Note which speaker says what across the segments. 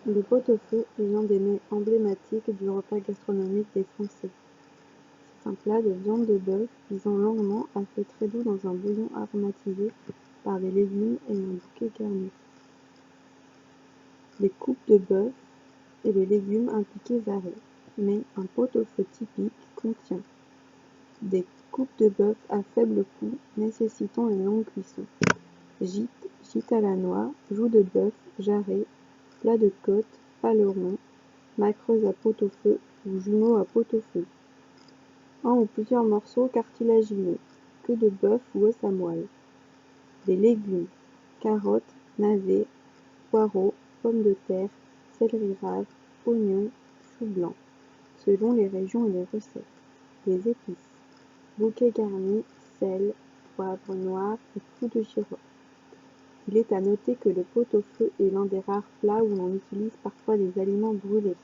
Speaker 1: Le pot-au-feu est l'un des mets emblématiques du repas gastronomique des Français. C'est un plat de viande de bœuf cuisant longuement à feu très doux dans un bouillon aromatisé par des légumes et un bouquet garni. Les coupes de bœuf et les légumes impliqués varient, mais un pot-au-feu typique contient des coupes de bœuf à faible coût nécessitant une longue cuisson, gîte à la noix, joues de bœuf, jarret, plat de côte, paleron, macreuse à pot-au-feu ou jumeau à pot-au-feu. Un ou plusieurs morceaux cartilagineux, queue de bœuf ou os à moelle. Des légumes, carottes, navets, poireaux, pommes de terre, céleri rave, oignons, chou blanc, selon les régions et les recettes. Des épices, bouquet garni, sel, poivre noir et clous de girofle. Il est à noter que le pot-au-feu est l'un des rares plats où l'on utilise parfois des aliments brûlés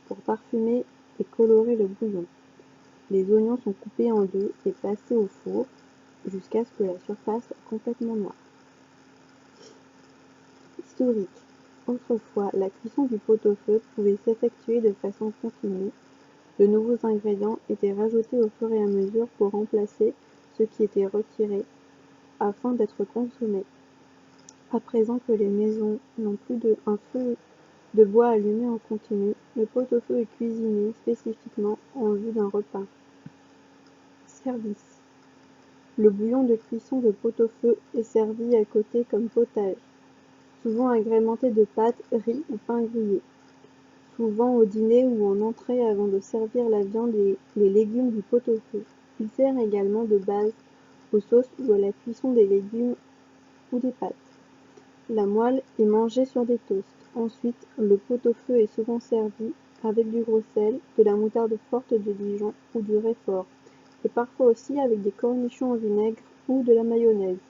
Speaker 1: pour parfumer et colorer le bouillon. Les oignons sont coupés en deux et passés au four jusqu'à ce que la surface soit complètement noire. Historique. Autrefois, la cuisson du pot-au-feu pouvait s'effectuer de façon continue. De nouveaux ingrédients étaient rajoutés au fur et à mesure pour remplacer ceux qui étaient retirés afin d'être consommés. À présent que les maisons n'ont plus un feu de bois allumé en continu, le pot-au-feu est cuisiné spécifiquement en vue d'un repas. Service. Le bouillon de cuisson de pot-au-feu est servi à côté comme potage, souvent agrémenté de pâtes, riz ou pain grillé, souvent au dîner ou en entrée avant de servir la viande et les légumes du pot-au-feu. Il sert également de base aux sauces ou à la cuisson des légumes ou des pâtes. La moelle est mangée sur des toasts. Ensuite, le pot-au-feu est souvent servi avec du gros sel, de la moutarde forte de Dijon ou du Roquefort, et parfois aussi avec des cornichons au vinaigre ou de la mayonnaise.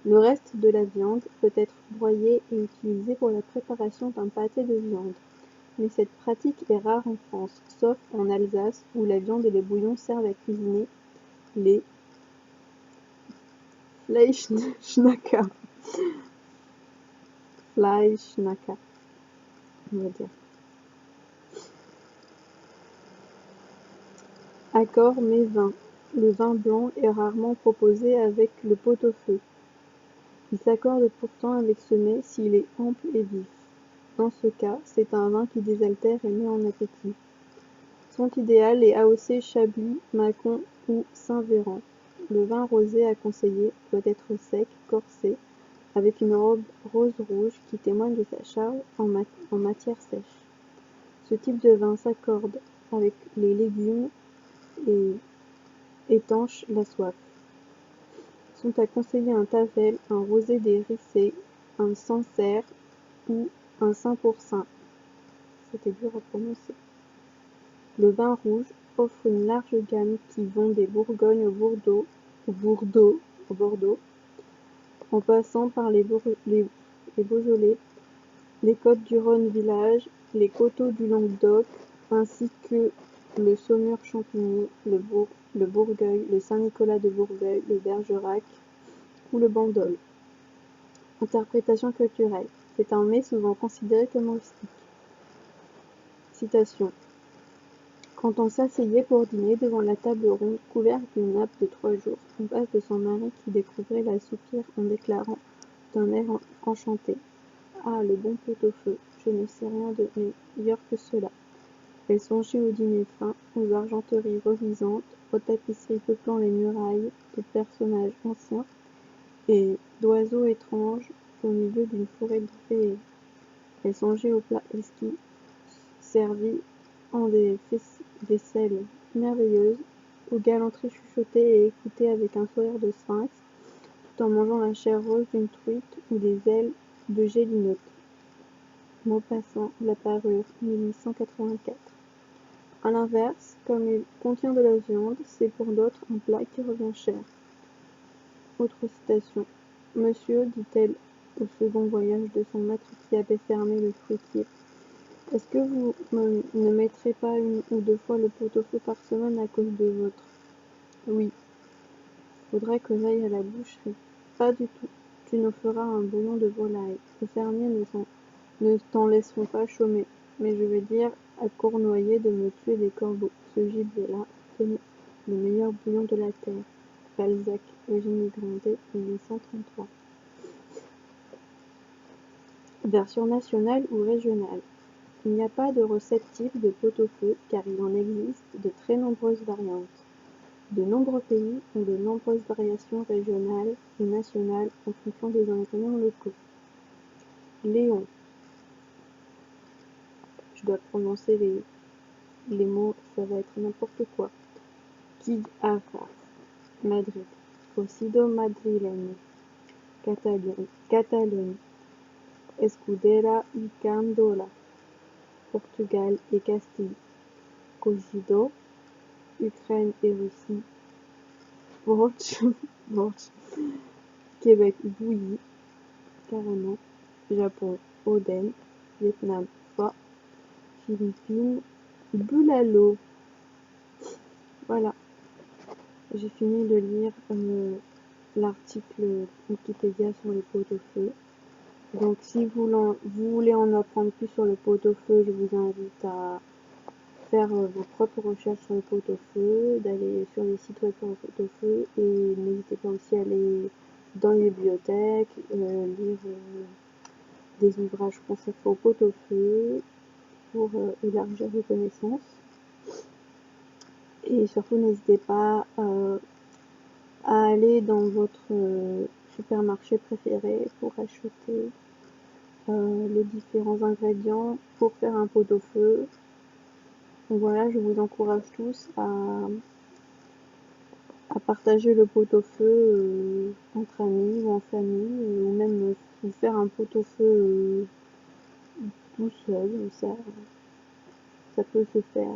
Speaker 1: Le reste de la viande peut être broyée et utilisée pour la préparation d'un pâté de viande. Mais cette pratique est rare en France, sauf en Alsace où la viande et les bouillons servent à cuisiner les Fleischknacker. Fleischknacker, on va dire. Accord mais vin. Le vin blanc est rarement proposé avec le pot-au-feu. Il s'accorde pourtant avec ce mets s'il est ample et vif. Dans ce cas, c'est un vin qui désaltère et met en appétit. Sont idéal les AOC Chablis, Mâcon ou Saint-Véran. Le vin rosé à conseiller doit être sec, corsé, avec une robe rose-rouge qui témoigne de sa charge en matière sèche. Ce type de vin s'accorde avec les légumes et étanche la soif. Sont à conseiller un Tavel, un rosé des Rissés, un Sancerre ou un Saint-Pourçain. C'était dur à prononcer. Le vin rouge offre une large gamme qui vont des Bourgognes au Bordeaux, en passant par les Beaujolais, les côtes du Rhône-Village, les coteaux du Languedoc, ainsi que le Saumur-Champigny, le Bourgueil, le Saint-Nicolas de Bourgueil, le Bergerac ou le Bandol. Interprétation culturelle. C'est un mets souvent considéré comme rustique. Citation. Quand on s'asseyait pour dîner devant la table ronde couverte d'une nappe de 3 jours, en face de son mari qui découvrait la soupir en déclarant d'un air enchanté: « Ah, le bon pot-au-feu, je ne sais rien de meilleur que cela. » Elle songeait au dîner fin, aux argenteries reluisantes, aux tapisseries peuplant les murailles, de personnages anciens et d'oiseaux étranges au milieu d'une forêt de féeries. Elle songeait aux plats exquis, servis en des vaisselles merveilleuses, aux galanteries chuchotées et écoutées avec un sourire de sphinx, tout en mangeant la chair rose d'une truite ou des ailes de gélinote. Maupassant, La Parure, 1884. A l'inverse, comme il contient de la viande, c'est pour d'autres un plat qui revient cher. Autre citation. Monsieur, dit-elle au second voyage de son maître qui avait fermé le fruitier, est-ce que vous ne mettrez pas 1 ou 2 fois le pot-au-feu par semaine à cause de votre... Oui. Faudrait que j'aille à la boucherie. Pas du tout. Tu nous feras un bouillon de volaille. Le fermier ne t'en laisseront pas chômer, mais je vais dire à Cournoyer de me tuer des corbeaux. Ce gibier-là, tenez, le meilleur bouillon de la terre. Balzac, Eugénie Grandet, 1833. Version nationale ou régionale. Il n'y a pas de recette type de pot-au-feu car il en existe de très nombreuses variantes. De nombreux pays ont de nombreuses variations régionales et nationales en fonction des ingrédients locaux. Léon. Je dois prononcer les mots, ça va être n'importe quoi. Kid Arras, Madrid. Cocido madrileño, Catalogne. Escudera y Candola, Portugal et Castille. Cocido, Ukraine et Russie. Borch, Québec bouilli, carrément. Japon, Oden. Vietnam, pho. Philippines, bulalo. Voilà, j'ai fini de lire l'article Wikipédia sur le pot-au-feu. Donc si vous voulez en apprendre plus sur le pot-au-feu, je vous invite à faire vos propres recherches sur le pot-au-feu, d'aller sur les sites web sur le pot-au-feu et n'hésitez pas aussi à aller dans les bibliothèques, lire des ouvrages consacrés au pot-au-feu pour élargir vos connaissances. Et surtout n'hésitez pas à aller dans votre supermarché préféré pour acheter les différents ingrédients pour faire un pot-au-feu. Donc voilà, je vous encourage tous à partager le pot-au-feu entre amis ou en famille, ou même faire un pot-au-feu tout seul, ça peut se faire.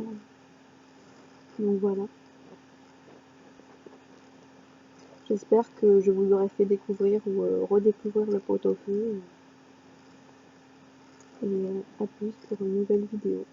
Speaker 1: Donc voilà. J'espère que je vous aurai fait découvrir ou redécouvrir le pot-au-feu. Et à plus pour une nouvelle vidéo.